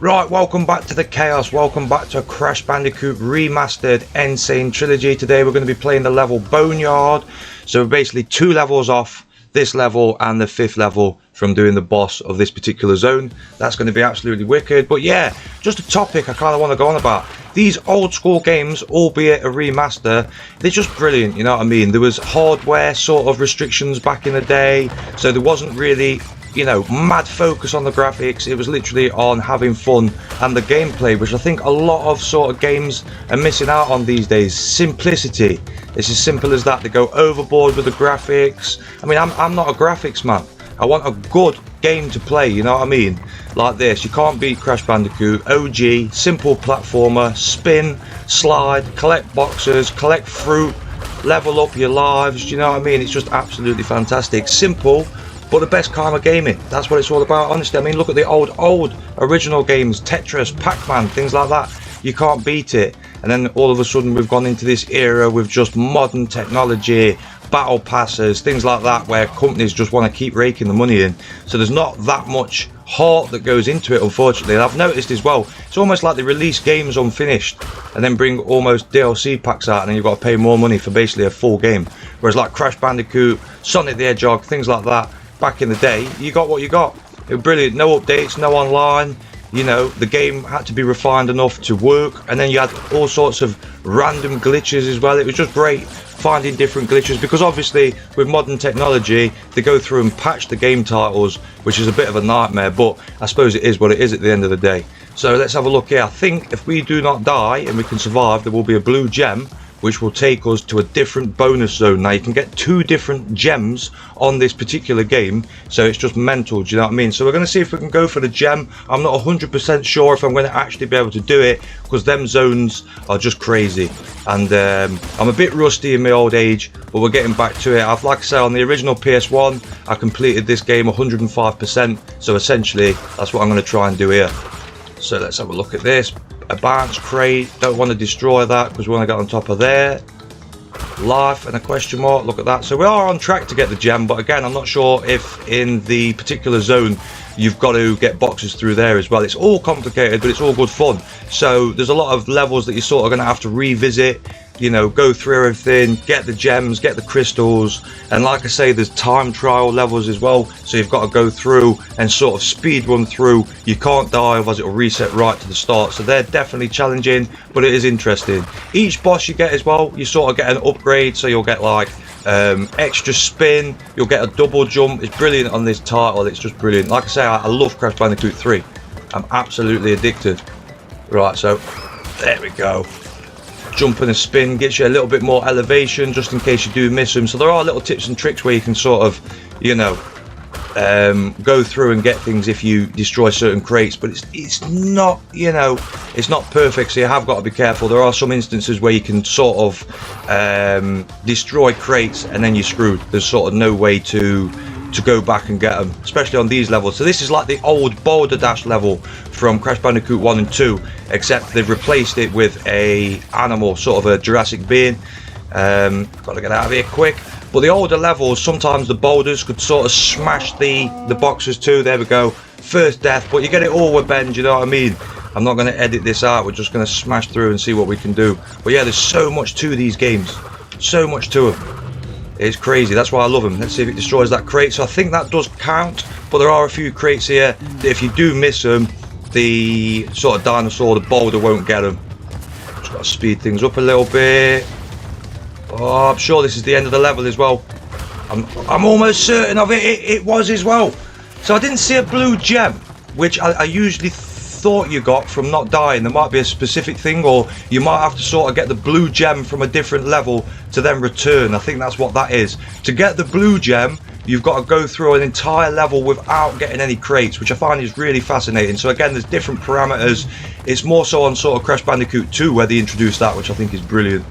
Right, welcome back to the chaos, welcome back to Crash Bandicoot Remastered Insane Trilogy. Today we're going to be playing the level Boneyard. So we're basically 2 levels off this level and the 5th level from doing the boss of this particular zone. That's going to be absolutely wicked. But yeah, just a topic I kind of want to go on about. These old school games, albeit a remaster, they're just brilliant, you know what I mean? There was hardware sort of restrictions back in the day, so there wasn't really, you know, mad focus on the graphics. It was literally on having fun and the gameplay, which I think a lot of sort of games are missing out on these days. Simplicity. It's as simple as that. They go overboard with the graphics. I mean, I'm not a graphics man. I want a good game to play, you know what I mean? Like this. You can't beat Crash Bandicoot. OG, simple platformer, spin, slide, collect boxes, collect fruit, level up your lives, you know what I mean? It's just absolutely fantastic. Simple, but the best kind of gaming. That's what it's all about, honestly. I mean, look at the old original games, Tetris, Pac-Man, things like that. You can't beat it. And then all of a sudden we've gone into this era with just modern technology, battle passes, things like that, where companies just want to keep raking the money in. So there's not that much heart that goes into it, unfortunately. And I've noticed as well, it's almost like they release games unfinished and then bring almost DLC packs out, and then you've got to pay more money for basically a full game. Whereas like Crash Bandicoot, Sonic the Hedgehog, things like that, back in the day, you got what you got. It was brilliant. No updates, no online. You know, the game had to be refined enough to work, and then you had all sorts of random glitches as well. It was just great finding different glitches, because obviously with modern technology they go through and patch the game titles, which is a bit of a nightmare, but I suppose it is what it is at the end of the day. So let's have a look here. I think if we do not die and we can survive, there will be a blue gem which will take us to a different bonus zone. Now you can get 2 different gems on this particular game, so it's just mental, do you know what I mean? So we're going to see if we can go for the gem. I'm not 100% sure if I'm going to actually be able to do it, because them zones are just crazy, and I'm a bit rusty in my old age, but we're getting back to it. I've, like I say, on the original PS1 I completed this game 105%, so essentially that's what I'm going to try and do here. So let's have a look at this. A bounce crate, don't want to destroy that because we want to get on top of there. Life and a question mark, look at that. So we are on track to get the gem, but again, I'm not sure if in the particular zone you've got to get boxes through there as well. It's all complicated, but it's all good fun. So there's a lot of levels that you're sort of going to have to revisit, you know, go through everything, get the gems, get the crystals, and like I say, there's time trial levels as well, so you've got to go through and sort of speed run through. You can't die, otherwise it'll reset right to the start. So they're definitely challenging, but it is interesting. Each boss you get as well, you sort of get an upgrade, so you'll get like extra spin, you'll get a double jump. It's brilliant on this title, it's just brilliant. Like I say, I love Crash Bandicoot 3. I'm absolutely addicted. Right, so there we go. Jump and a spin gets you a little bit more elevation, just in case you do miss them. So there are little tips and tricks where you can sort of, you know, go through and get things if you destroy certain crates, but it's not, you know, it's not perfect, so you have got to be careful. There are some instances where you can sort of destroy crates and then you're screwed. There's sort of no way to go back and get them, especially on these levels. So this is like the old Boulder Dash level from Crash Bandicoot 1 and 2, except they've replaced it with a animal, sort of a Jurassic being. Got to get out of here quick. But the older levels, sometimes the boulders could sort of smash the boxes too. There we go, first death, but you get it all with bend, you know what I mean? I'm not going to edit this out, we're just going to smash through and see what we can do. But yeah, there's so much to these games, so much to them. It's crazy, that's why I love them. Let's see if it destroys that crate. So I think that does count, but there are a few crates here that if you do miss them, the sort of dinosaur, the boulder, won't get them. Just got to speed things up a little bit. Oh, I'm sure this is the end of the level as well. I'm almost certain of it. It was as well. So I didn't see a blue gem, which I usually thought you got from not dying. There might be a specific thing, or you might have to sort of get the blue gem from a different level to then return. I think that's what that is. To get the blue gem, you've got to go through an entire level without getting any crates, which I find is really fascinating. So again, there's different parameters. It's more so on sort of Crash Bandicoot 2 where they introduced that, which I think is brilliant.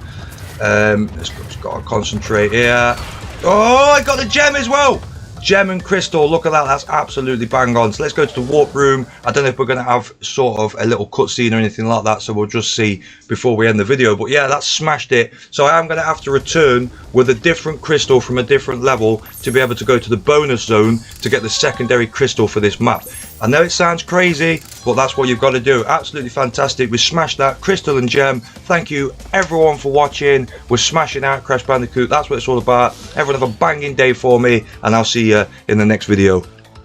Let's got to concentrate here. Oh, I got the gem as well. Gem and crystal, look at that, that's absolutely bang on. So let's go to the warp room. I don't know if we're going to have sort of a little cutscene or anything like that, so we'll just see before we end the video. But yeah, that smashed it. So I am going to have to return with a different crystal from a different level to be able to go to the bonus zone to get the secondary crystal for this map. I know it sounds crazy, but that's what you've got to do. Absolutely fantastic. We smashed that crystal and gem. Thank you everyone for watching. We're smashing out Crash Bandicoot. That's what it's all about. Everyone have a banging day for me, and I'll see you in the next video.